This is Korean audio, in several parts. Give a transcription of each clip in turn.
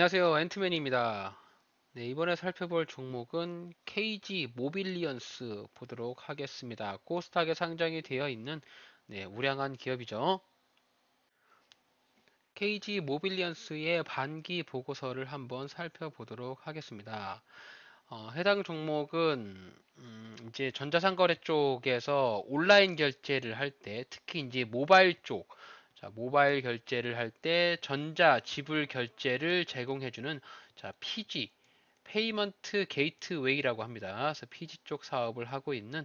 안녕하세요. 앤트맨입니다. 네, 이번에 살펴볼 종목은 KG 모빌리언스 보도록 하겠습니다. 코스닥에 상장이 되어 있는 우량한 기업이죠. KG 모빌리언스의 반기 보고서를 한번 살펴보도록 하겠습니다. 해당 종목은 이제 전자상거래 쪽에서 온라인 결제를 할 때, 특히 이제 모바일 쪽, 자, 모바일 결제를 할 때 전자 지불 결제를 제공해주는 PG, 페이먼트 게이트웨이라고 합니다. 그래서 PG 쪽 사업을 하고 있는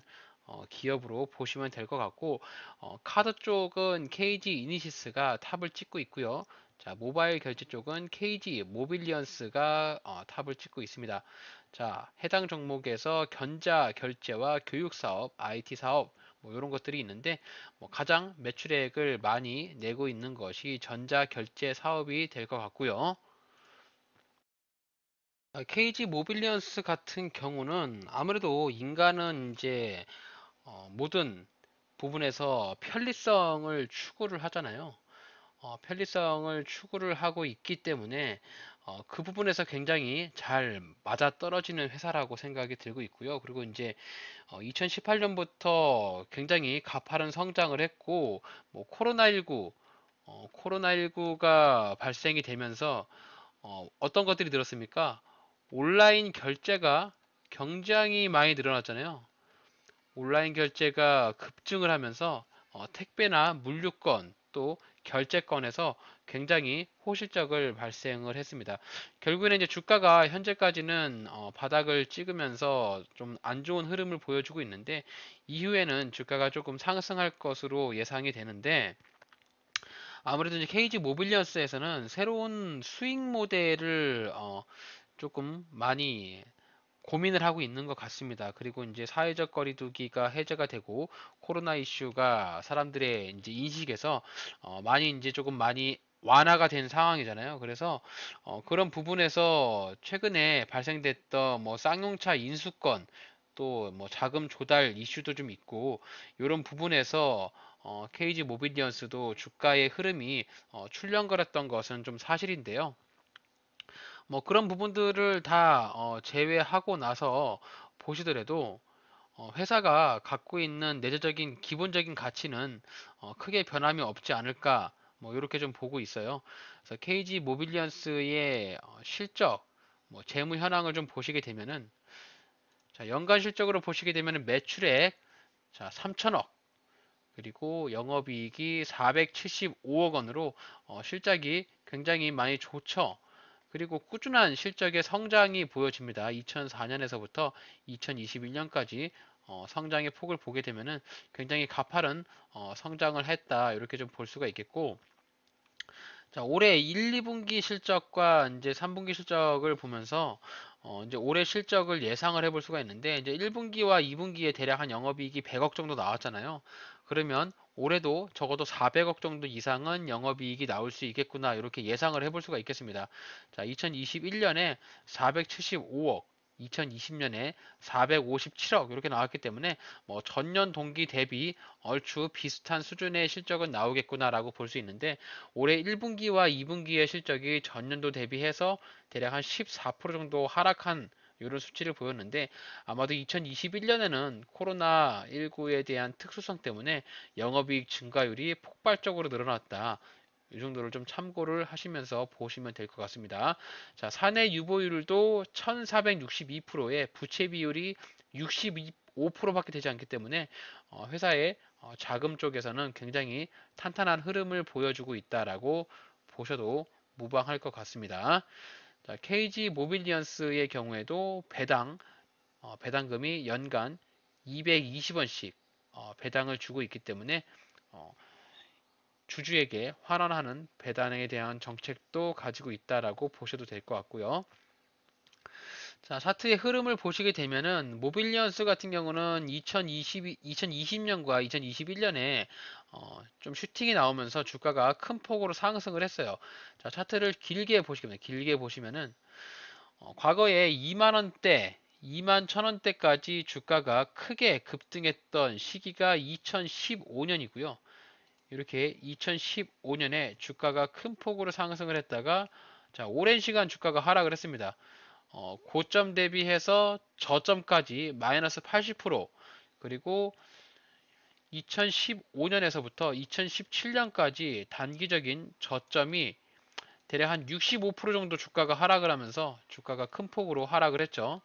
기업으로 보시면 될 것 같고, 카드 쪽은 KG 이니시스가 탑을 찍고 있고요. 자, 모바일 결제 쪽은 KG 모빌리언스가 탑을 찍고 있습니다. 자, 해당 종목에서 견자 결제와 교육 사업, IT 사업, 뭐 이런 것들이 있는데 가장 매출액을 많이 내고 있는 것이 전자 결제 사업이 될 것 같고요. KG 모빌리언스 같은 경우는 아무래도 인간은 이제 모든 부분에서 편리성을 추구를 하잖아요. 편리성을 추구를 하고 있기 때문에 그 부분에서 굉장히 잘 맞아떨어지는 회사라고 생각이 들고 있고요. 그리고 이제 2018년부터 굉장히 가파른 성장을 했고, 뭐 코로나19가 발생이 되면서 어떤 것들이 늘었습니까? 온라인 결제가 굉장히 많이 늘어났잖아요. 온라인 결제가 급증을 하면서 택배나 물류권 또 결제권에서 굉장히 호실적을 발생을 했습니다. 결국에는 이제 주가가 현재까지는 바닥을 찍으면서 좀 안 좋은 흐름을 보여주고 있는데 이후에는 주가가 조금 상승할 것으로 예상이 되는데 아무래도 이제 KG 모빌리언스에서는 새로운 수익 모델을 조금 많이 고민을 하고 있는 것 같습니다. 그리고 이제 사회적 거리두기가 해제가 되고 코로나 이슈가 사람들의 이제 인식에서 많이 이제 조금 많이 완화가 된 상황이잖아요. 그래서 그런 부분에서 최근에 발생됐던 뭐 쌍용차 인수권 또 뭐 자금 조달 이슈도 좀 있고 이런 부분에서 KG 모빌리언스도 주가의 흐름이 출렁거렸던 것은 좀 사실인데요. 뭐 그런 부분들을 다 제외하고 나서 보시더라도 회사가 갖고 있는 내재적인 기본적인 가치는 크게 변함이 없지 않을까 뭐 이렇게 좀 보고 있어요. 그래서 KG 모빌리언스의 실적, 뭐 재무 현황을 좀 보시게 되면은 자, 연간 실적으로 보시게 되면은 매출액 자 3천억 그리고 영업이익이 475억 원으로 실적이 굉장히 많이 좋죠. 그리고 꾸준한 실적의 성장이 보여집니다. 2004년에서부터 2021년까지 성장의 폭을 보게 되면은 굉장히 가파른 성장을 했다. 이렇게 좀 볼 수가 있겠고, 자, 올해 1, 2분기 실적과 이제 3분기 실적을 보면서 이제 올해 실적을 예상을 해볼 수가 있는데 이제 1분기와 2분기에 대략 한 영업이익이 100억 정도 나왔잖아요. 그러면 올해도 적어도 400억 정도 이상은 영업이익이 나올 수 있겠구나 이렇게 예상을 해볼 수가 있겠습니다. 자, 2021년에 475억, 2020년에 457억 이렇게 나왔기 때문에 뭐 전년 동기 대비 얼추 비슷한 수준의 실적은 나오겠구나라고 볼 수 있는데 올해 1분기와 2분기의 실적이 전년도 대비해서 대략 한 14% 정도 하락한 이런 수치를 보였는데 아마도 2021년에는 코로나19에 대한 특수성 때문에 영업이익 증가율이 폭발적으로 늘어났다. 이 정도를 좀 참고를 하시면서 보시면 될 것 같습니다. 자, 사내 유보율도 1462%에 부채 비율이 65%밖에 되지 않기 때문에 회사의 자금 쪽에서는 굉장히 탄탄한 흐름을 보여주고 있다라고 보셔도 무방할 것 같습니다. 자, KG 모빌리언스의 경우에도 배당금이 연간 220원씩 배당을 주고 있기 때문에 어, 주주에게 환원하는 배당에 대한 정책도 가지고 있다라고 보셔도 될 것 같고요. 자, 차트의 흐름을 보시게 되면은 모빌리언스 같은 경우는 2020년과 2021년에 좀 슈팅이 나오면서 주가가 큰 폭으로 상승을 했어요. 자, 차트를 길게 보시면은 과거에 2만 원대, 2만 1,000원대까지 주가가 크게 급등했던 시기가 2015년이고요. 이렇게 2015년에 주가가 큰 폭으로 상승을 했다가 자, 오랜 시간 주가가 하락을 했습니다. 고점 대비해서 저점까지 마이너스 80%, 그리고 2015년에서부터 2017년까지 단기적인 저점이 대략 한 65% 정도 주가가 하락을 하면서 주가가 큰 폭으로 하락을 했죠.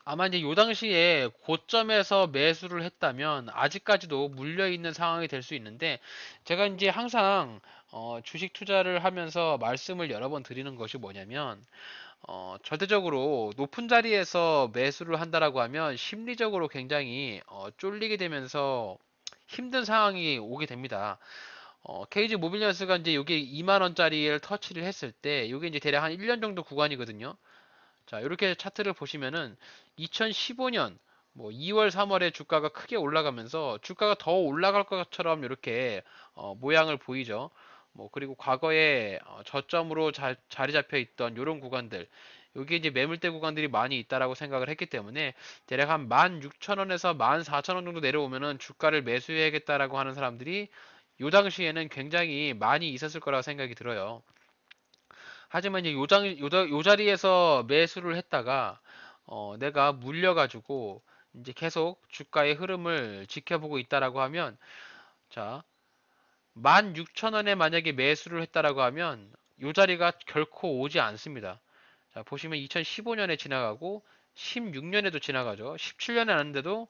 아마 이제 요 당시에 고점에서 매수를 했다면 아직까지도 물려 있는 상황이 될 수 있는데, 제가 이제 항상 주식 투자를 하면서 말씀을 여러 번 드리는 것이 뭐냐면, 절대적으로 높은 자리에서 매수를 한다라고 하면 심리적으로 굉장히 쫄리게 되면서 힘든 상황이 오게 됩니다. KG 모빌리언스가 이제 여기 2만 원짜리를 터치를 했을 때, 이게 이제 대략 한 1년 정도 구간이거든요. 자, 이렇게 차트를 보시면은 2015년 뭐 2월, 3월에 주가가 크게 올라가면서 주가가 더 올라갈 것처럼 이렇게 모양을 보이죠. 뭐 그리고 과거에 저점으로 자리 잡혀 있던 이런 구간들, 여기 이제 매물대 구간들이 많이 있다라고 생각을 했기 때문에 대략 한 16,000원에서 14,000원 정도 내려오면은 주가를 매수해야겠다라고 하는 사람들이 요 당시에는 굉장히 많이 있었을 거라고 생각이 들어요. 하지만 이제 요 자리에서 매수를 했다가 내가 물려가지고 이제 계속 주가의 흐름을 지켜보고 있다라고 하면, 자, 16,000원에 만약에 매수를 했다라고 하면 요 자리가 결코 오지 않습니다. 자, 보시면 2015년에 지나가고 16년에도 지나가죠. 17년에 왔는데도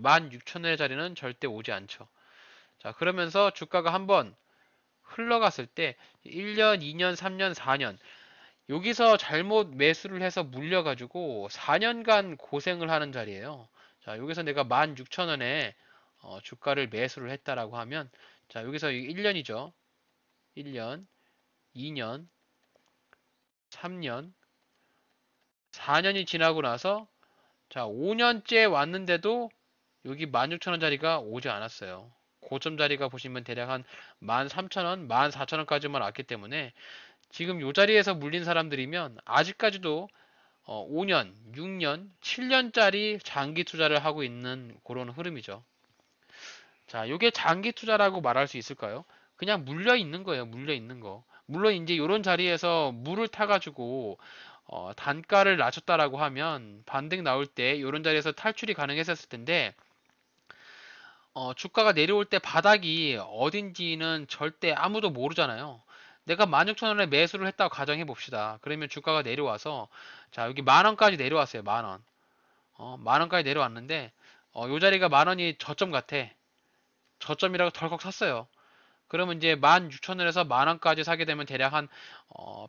16,000원의 자리는 절대 오지 않죠. 자, 그러면서 주가가 한번 흘러갔을 때 1년, 2년, 3년, 4년, 여기서 잘못 매수를 해서 물려가지고 4년간 고생을 하는 자리예요. 자, 여기서 내가 16,000원에 주가를 매수를 했다라고 하면, 자, 여기서 1년이죠. 1년, 2년, 3년, 4년이 지나고 나서, 자, 5년째 왔는데도 여기 16,000원 자리가 오지 않았어요. 고점 자리가 보시면 대략 한 13,000원, 14,000원까지만 왔기 때문에 지금 요 자리에서 물린 사람들이면 아직까지도 5년, 6년, 7년짜리 장기 투자를 하고 있는 그런 흐름이죠. 자, 요게 장기 투자라고 말할 수 있을까요? 그냥 물려 있는 거예요. 물려 있는 거. 물론 이제 이런 자리에서 물을 타가지고 단가를 낮췄다라고 하면 반등 나올 때 이런 자리에서 탈출이 가능했었을 텐데, 주가가 내려올 때 바닥이 어딘지는 절대 아무도 모르잖아요. 내가 16,000원에 매수를 했다고 가정해 봅시다. 그러면 주가가 내려와서, 자, 여기 만 원까지 내려왔어요. 만 원. 만 원까지 내려왔는데, 요 자리가 만 원이 저점 같아. 저점이라고 덜컥 샀어요. 그러면 이제 16,000원에서 만 원까지 사게 되면 대략 한,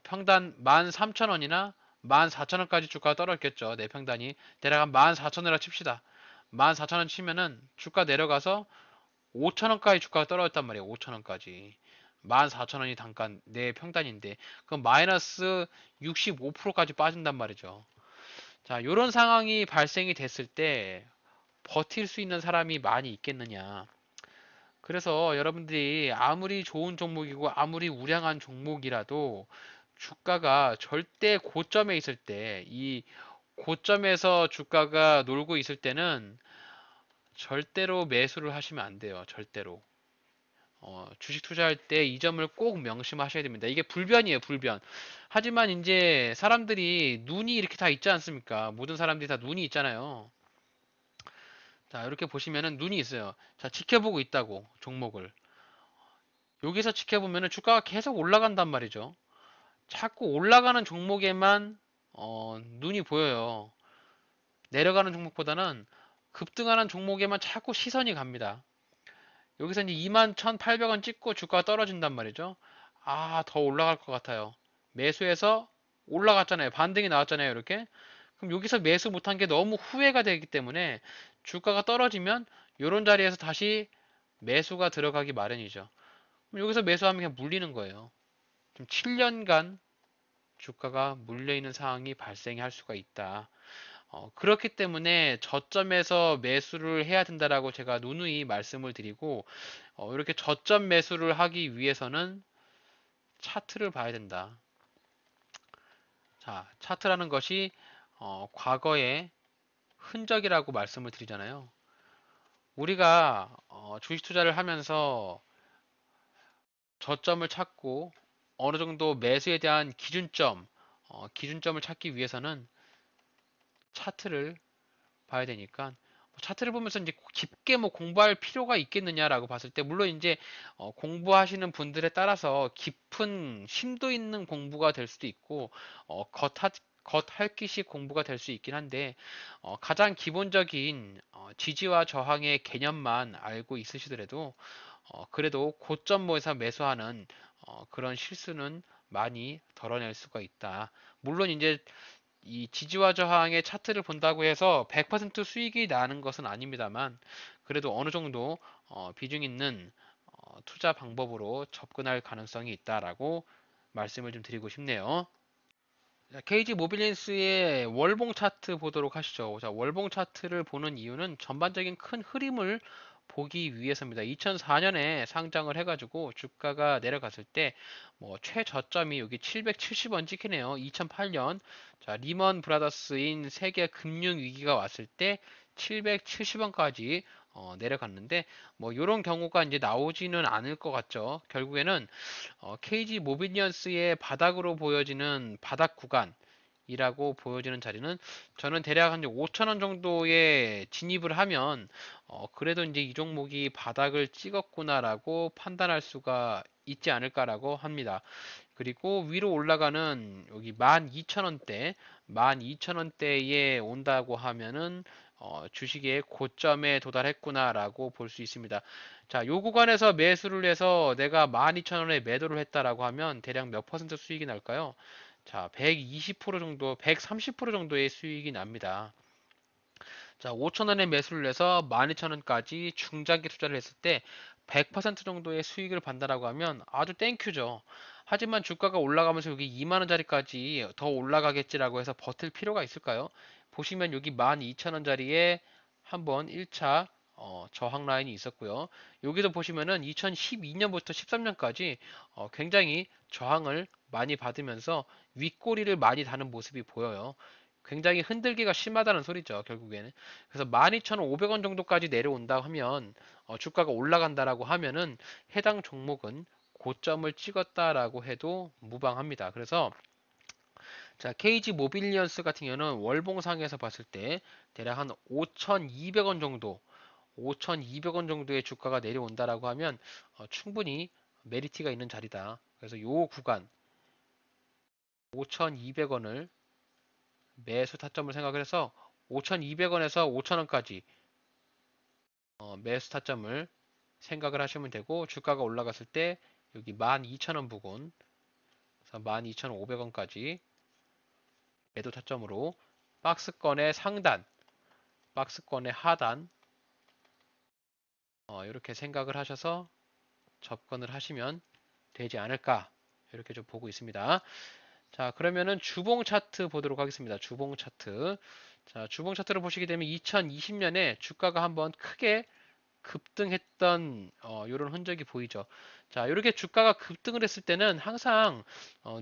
평단 13,000원이나 14,000원까지 주가가 떨어졌겠죠. 내 평단이. 대략 한 14,000원이라 칩시다. 14,000원 치면은 주가 내려가서 5,000원까지 주가가 떨어졌단 말이에요. 5,000원까지. 14,000원이 단가 내 평단인데, 그럼 마이너스 65%까지 빠진단 말이죠. 자, 이런 상황이 발생이 됐을 때 버틸 수 있는 사람이 많이 있겠느냐. 그래서 여러분들이 아무리 좋은 종목이고 아무리 우량한 종목이라도 주가가 절대 고점에 있을 때, 이 고점에서 주가가 놀고 있을 때는 절대로 매수를 하시면 안 돼요. 절대로. 주식 투자할 때 이 점을 꼭 명심하셔야 됩니다. 이게 불변이에요, 불변. 하지만 이제 사람들이 눈이 이렇게 다 있지 않습니까? 모든 사람들이 다 눈이 있잖아요. 자, 이렇게 보시면은 눈이 있어요. 자, 지켜보고 있다고, 종목을. 여기서 지켜보면은 주가가 계속 올라간단 말이죠. 자꾸 올라가는 종목에만 눈이 보여요. 내려가는 종목보다는 급등하는 종목에만 자꾸 시선이 갑니다. 여기서 이제 21,800원 찍고 주가가 떨어진단 말이죠. 아, 더 올라갈 것 같아요. 매수해서 올라갔잖아요. 반등이 나왔잖아요. 이렇게. 그럼 여기서 매수 못한 게 너무 후회가 되기 때문에 주가가 떨어지면 이런 자리에서 다시 매수가 들어가기 마련이죠. 그럼 여기서 매수하면 그냥 물리는 거예요. 좀 7년간 주가가 물려있는 상황이 발생할 수가 있다. 그렇기 때문에 저점에서 매수를 해야 된다라고 제가 누누이 말씀을 드리고, 이렇게 저점 매수를 하기 위해서는 차트를 봐야 된다. 자, 차트라는 것이 과거의 흔적이라고 말씀을 드리잖아요. 우리가 주식 투자를 하면서 저점을 찾고 어느 정도 매수에 대한 기준점, 기준점을 찾기 위해서는 차트를 봐야 되니까 차트를 보면서 이제 깊게 뭐 공부할 필요가 있겠느냐라고 봤을 때 물론 이제 공부하시는 분들에 따라서 깊은 심도 있는 공부가 될 수도 있고 겉핥기식 공부가 될 수 있긴 한데 가장 기본적인 지지와 저항의 개념만 알고 있으시더라도 그래도 고점모에서 매수하는 그런 실수는 많이 덜어낼 수가 있다. 물론 이제 이 지지와 저항의 차트를 본다고 해서 100% 수익이 나는 것은 아닙니다만 그래도 어느 정도 비중 있는 투자 방법으로 접근할 가능성이 있다라고 말씀을 좀 드리고 싶네요. KG 모빌린스의 월봉 차트 보도록 하시죠. 자, 월봉 차트를 보는 이유는 전반적인 큰 흐름을 보기 위해서입니다. 2004년에 상장을 해가지고 주가가 내려갔을 때 뭐 최저점이 여기 770원 찍히네요. 2008년 자 리먼 브라더스인 세계 금융 위기가 왔을 때 770원까지 내려갔는데 뭐 이런 경우가 이제 나오지는 않을 것 같죠. 결국에는 KG 모비니언스의 바닥으로 보여지는 바닥 구간이라고 보여지는 자리는 저는 대략 한 5천원 정도에 진입을 하면 그래도 이제 이 종목이 바닥을 찍었구나라고 판단할 수가 있지 않을까라고 합니다. 그리고 위로 올라가는 여기 12,000원대, 12,000원대에 온다고 하면은 주식의 고점에 도달했구나라고 볼 수 있습니다. 자, 요 구간에서 매수를 해서 내가 12,000원에 매도를 했다라고 하면 대략 몇 퍼센트 수익이 날까요? 자, 120% 정도, 130% 정도의 수익이 납니다. 자, 5,000원에 매수를 해서 12,000원까지 중장기 투자를 했을 때 100% 정도의 수익을 받는다라고 하면 아주 땡큐죠. 하지만 주가가 올라가면서 여기 2만원짜리까지 더 올라가겠지라고 해서 버틸 필요가 있을까요? 보시면 여기 12,000원짜리에 한번 1차 저항 라인이 있었고요. 여기도 보시면은 2012년부터 13년까지 굉장히 저항을 많이 받으면서 윗꼬리를 많이 다는 모습이 보여요. 굉장히 흔들기가 심하다는 소리죠, 결국에는. 그래서 12,500원 정도까지 내려온다 하면, 주가가 올라간다라고 하면은 해당 종목은 고점을 찍었다라고 해도 무방합니다. 그래서 자, KG 모빌리언스 같은 경우는 월봉상에서 봤을 때 대략 한 5,200원 정도, 5,200원 정도의 주가가 내려온다라고 하면 충분히 메리티가 있는 자리다. 그래서 요 구간 5,200원을 매수 타점을 생각을 해서 5,200원에서 5,000원까지 매수 타점을 생각을 하시면 되고 주가가 올라갔을 때 여기 12,000원 부근 그래서 12,500원까지 매도 타점으로 박스권의 상단, 박스권의 하단 이렇게 생각을 하셔서 접근을 하시면 되지 않을까 이렇게 좀 보고 있습니다. 자, 그러면은 주봉 차트 보도록 하겠습니다. 주봉 차트. 자, 주봉 차트를 보시게 되면 2020년에 주가가 한번 크게 급등했던 이런 흔적이 보이죠. 자, 이렇게 주가가 급등을 했을 때는 항상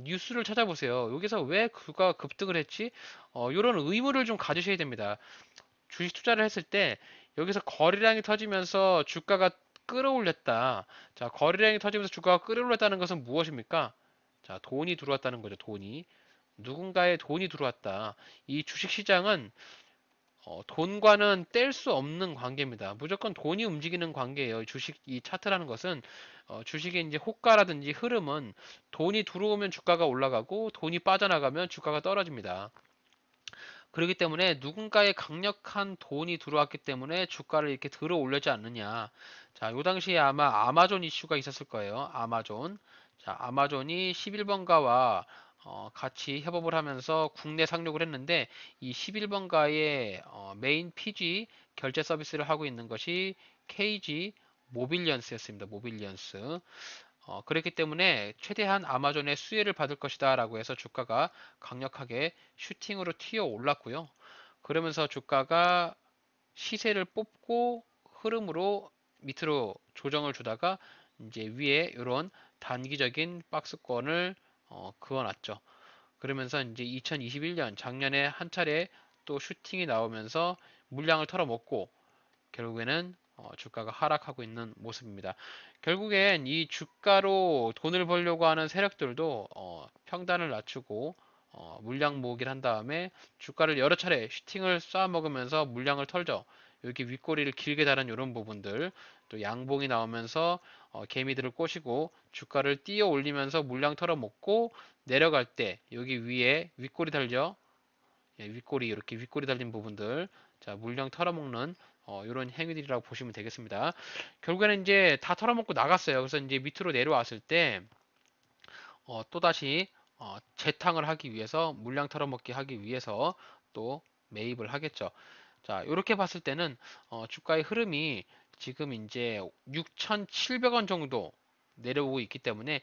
뉴스를 찾아보세요. 여기서 왜 주가가 급등을 했지? 이런 의문을 좀 가지셔야 됩니다. 주식 투자를 했을 때 여기서 거래량이 터지면서 주가가 끌어올렸다. 자, 거래량이 터지면서 주가가 끌어올렸다는 것은 무엇입니까? 자, 돈이 들어왔다는 거죠. 돈이. 누군가의 돈이 들어왔다. 이 주식 시장은 돈과는 뗄 수 없는 관계입니다. 무조건 돈이 움직이는 관계예요. 주식 이 차트라는 것은 주식의 이제 호가라든지 흐름은 돈이 들어오면 주가가 올라가고 돈이 빠져나가면 주가가 떨어집니다. 그렇기 때문에 누군가의 강력한 돈이 들어왔기 때문에 주가를 이렇게 들어 올리지 않느냐. 자, 요 당시에 아마 아마존 이슈가 있었을 거예요. 아마존. 자, 아마존이 11번가와 같이 협업을 하면서 국내 상륙을 했는데 이 11번가의 메인 PG 결제 서비스를 하고 있는 것이 KG 모빌리언스였습니다. 모빌리언스. 그렇기 때문에 최대한 아마존의 수혜를 받을 것이다 라고 해서 주가가 강력하게 슈팅으로 튀어 올랐고요. 그러면서 주가가 시세를 뽑고 흐름으로 밑으로 조정을 주다가 이제 위에 이런 단기적인 박스권을 그어놨죠. 그러면서 이제 2021년 작년에 한 차례 또 슈팅이 나오면서 물량을 털어먹고 결국에는 주가가 하락하고 있는 모습입니다. 결국엔 이 주가로 돈을 벌려고 하는 세력들도 평단을 낮추고 물량 모으기를 한 다음에 주가를 여러 차례 슈팅을 쏴 먹으면서 물량을 털죠. 여기 윗꼬리를 길게 달은 이런 부분들, 또 양봉이 나오면서 개미들을 꼬시고 주가를 띄어 올리면서 물량 털어먹고 내려갈 때 여기 위에 윗꼬리 달죠. 예, 윗꼬리 이렇게 윗꼬리 달린 부분들, 자 물량 털어먹는 이런 행위들이라고 보시면 되겠습니다. 결국에는 이제 다 털어먹고 나갔어요. 그래서 이제 밑으로 내려왔을 때 또다시 재탕을 하기 위해서 물량 털어먹기 하기 위해서 또 매입을 하겠죠. 자, 이렇게 봤을 때는 주가의 흐름이 지금 이제 6,700원 정도 내려오고 있기 때문에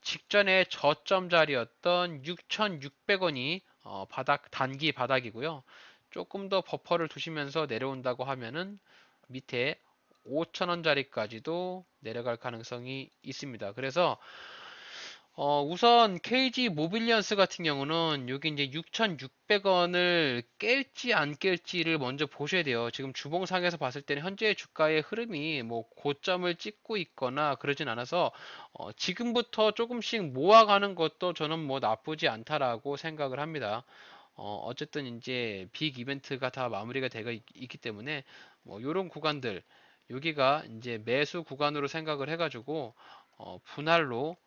직전에 저점 자리였던 6,600원이 바닥 단기 바닥이고요. 조금 더 버퍼를 두시면서 내려온다고 하면은 밑에 5,000원짜리까지도 내려갈 가능성이 있습니다. 그래서 우선 KG 모빌리언스 같은 경우는 여기 이제 6,600원을 깰지 안 깰지를 먼저 보셔야 돼요. 지금 주봉상에서 봤을 때는 현재 주가의 흐름이 뭐 고점을 찍고 있거나 그러진 않아서 지금부터 조금씩 모아가는 것도 저는 뭐 나쁘지 않다라고 생각을 합니다. 어쨌든 이제 빅 이벤트가 다 마무리가 되어 있기 때문에 뭐 요런 구간들 여기가 이제 매수 구간으로 생각을 해가지고 분할로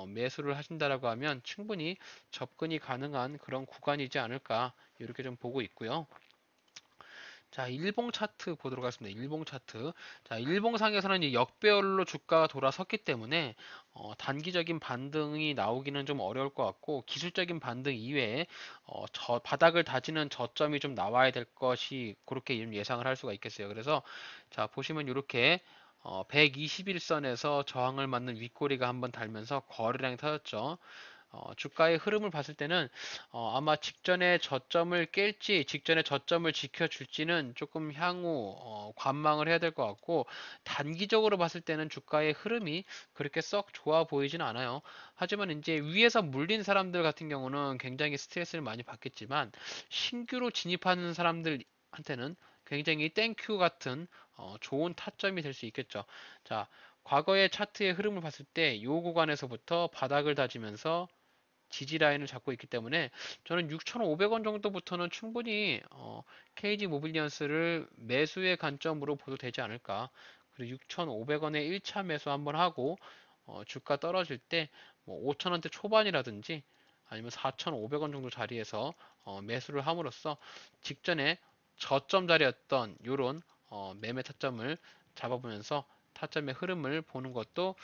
매수를 하신다라고 하면 충분히 접근이 가능한 그런 구간이지 않을까 이렇게 좀 보고 있고요. 자, 일봉 차트 보도록 하겠습니다. 일봉 차트. 자, 일봉상에서는 이제 역배열로 주가가 돌아섰기 때문에 단기적인 반등이 나오기는 좀 어려울 것 같고 기술적인 반등 이외에 저 바닥을 다지는 저점이 좀 나와야 될 것이 그렇게 예상을 할 수가 있겠어요. 그래서 자, 보시면 이렇게 121선에서 저항을 맞는 윗꼬리가 한번 달면서 거래량이 터졌죠. 주가의 흐름을 봤을 때는 아마 직전에 저점을 깰지 직전에 저점을 지켜줄지는 조금 향후 관망을 해야 될 것 같고 단기적으로 봤을 때는 주가의 흐름이 그렇게 썩 좋아 보이진 않아요. 하지만 이제 위에서 물린 사람들 같은 경우는 굉장히 스트레스를 많이 받겠지만 신규로 진입하는 사람들한테는 굉장히 땡큐 같은 좋은 타점이 될 수 있겠죠. 자, 과거의 차트의 흐름을 봤을 때 이 구간에서부터 바닥을 다지면서 지지 라인을 잡고 있기 때문에 저는 6,500원 정도부터는 충분히 KG 모빌리언스를 매수의 관점으로 보도 되지 않을까. 그리고 6,500원에 1차 매수 한번 하고 주가 떨어질 때뭐 5,000원대 초반이라든지 아니면 4,500원 정도 자리에서 매수를 함으로써 직전에 저점 자리였던 요런 매매 타점을 잡아보면서 타점의 흐름을 보는 것도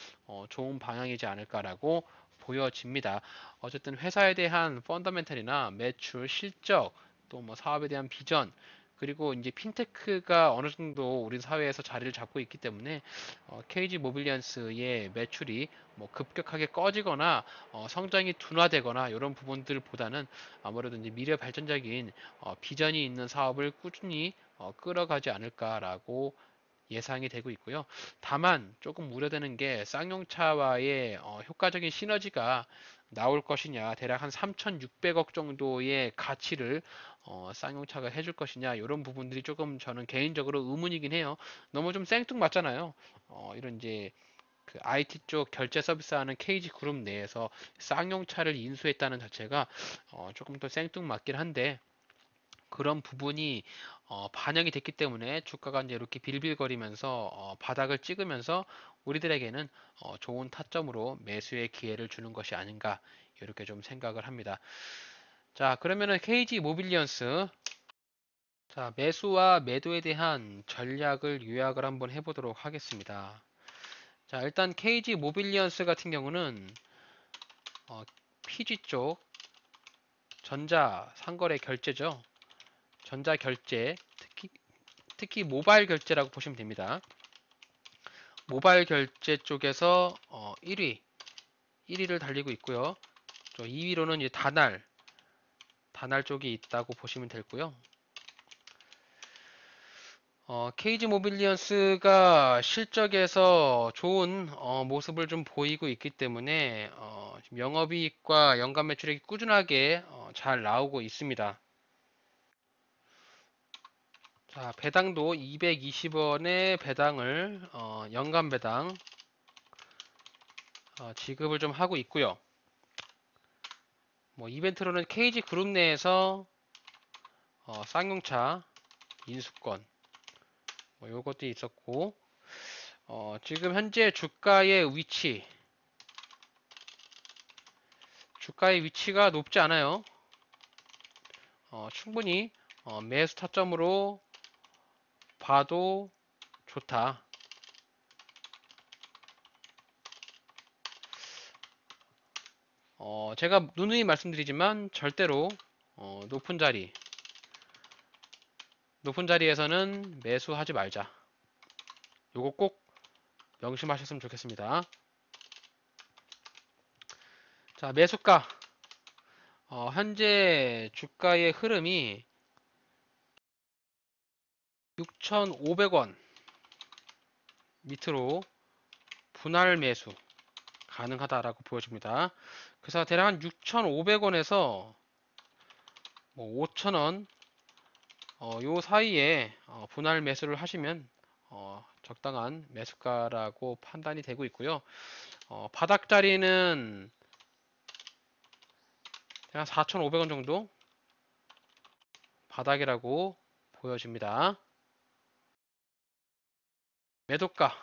좋은 방향이지 않을까라고 보여집니다. 어쨌든 회사에 대한 펀더멘탈이나 매출, 실적, 또 뭐 사업에 대한 비전, 그리고 이제 핀테크가 어느 정도 우리 사회에서 자리를 잡고 있기 때문에 KG 모빌리언스의 매출이 뭐 급격하게 꺼지거나 성장이 둔화되거나 이런 부분들보다는 아무래도 이제 미래 발전적인 비전이 있는 사업을 꾸준히 끌어가지 않을까라고 예상이 되고 있고요. 다만 조금 우려되는 게 쌍용차와의 효과적인 시너지가 나올 것이냐, 대략 한 3,600억 정도의 가치를 쌍용차가 해줄 것이냐, 이런 부분들이 조금 저는 개인적으로 의문이긴 해요. 너무 좀 생뚱맞잖아요. 이런 이제 그 IT 쪽 결제 서비스하는 KG 그룹 내에서 쌍용차를 인수했다는 자체가 조금 더 생뚱맞긴 한데 그런 부분이 반영이 됐기 때문에 주가가 이제 이렇게 빌빌거리면서 바닥을 찍으면서 우리들에게는 좋은 타점으로 매수의 기회를 주는 것이 아닌가 이렇게 좀 생각을 합니다. 자, 그러면은 KG 모빌리언스 자, 매수와 매도에 대한 전략을 요약을 한번 해보도록 하겠습니다. 자, 일단 KG 모빌리언스 같은 경우는 PG 쪽 전자 상거래 결제죠. 전자 결제 특히 모바일 결제라고 보시면 됩니다. 모바일 결제 쪽에서 1위를 달리고 있고요. 2위로는 이제 다날 쪽이 있다고 보시면 되고요. KG 모빌리언스가 실적에서 좋은 모습을 좀 보이고 있기 때문에 영업이익과 연간 매출액이 꾸준하게 잘 나오고 있습니다. 자, 배당도 220원의 배당을 연간 배당 지급을 좀 하고 있고요. 뭐 이벤트로는 KG 그룹 내에서 쌍용차 인수권 뭐 요것도 있었고 지금 현재 주가의 위치가 높지 않아요. 충분히 매수 타점으로 봐도 좋다. 제가 누누이 말씀드리지만 절대로 높은 자리에서는 매수하지 말자. 요거 꼭 명심하셨으면 좋겠습니다. 자, 매수가. 현재 주가의 흐름이 6,500원 밑으로 분할 매수 가능하다라고 보여집니다. 그래서 대략 한 6,500원에서 뭐 5,000원 요 사이에 분할 매수를 하시면 적당한 매수가라고 판단이 되고 있고요. 바닥 자리는 한 4,500원 정도 바닥이라고 보여집니다. 매도가.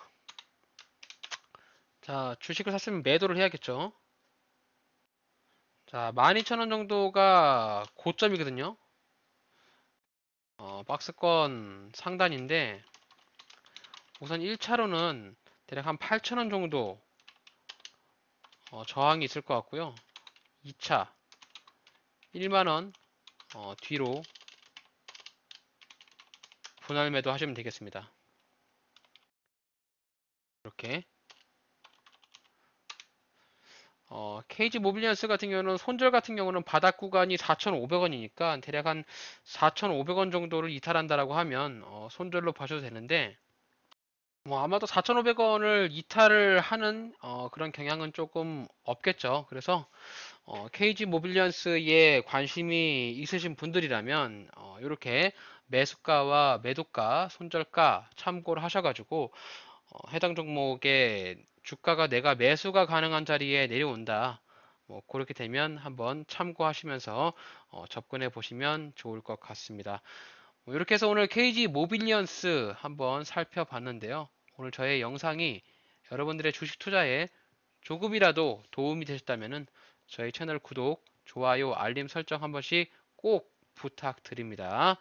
자, 주식을 샀으면 매도를 해야겠죠. 자, 12,000원 정도가 고점이거든요. 박스권 상단인데 우선 1차로는 대략 한 8,000원 정도 저항이 있을 것 같고요. 2차 1만원 뒤로 분할 매도 하시면 되겠습니다. 이렇게 KG 모빌리언스 같은 경우는 손절 같은 경우는 바닥 구간이 4,500원이니까 대략 한 4,500원 정도를 이탈한다라고 하면 손절로 봐셔도 되는데 뭐 아마도 4,500원을 이탈을 하는 그런 경향은 조금 없겠죠. 그래서 KG 모빌리언스에 관심이 있으신 분들이라면 이렇게 매수가와 매도가, 손절가 참고를 하셔가지고 해당 종목의 주가가 내가 매수가 가능한 자리에 내려온다. 뭐 그렇게 되면 한번 참고하시면서 접근해 보시면 좋을 것 같습니다. 뭐 이렇게 해서 오늘 KG 모빌리언스 한번 살펴봤는데요. 오늘 저의 영상이 여러분들의 주식 투자에 조금이라도 도움이 되셨다면 저희 채널 구독, 좋아요, 알림 설정 한 번씩 꼭 부탁드립니다.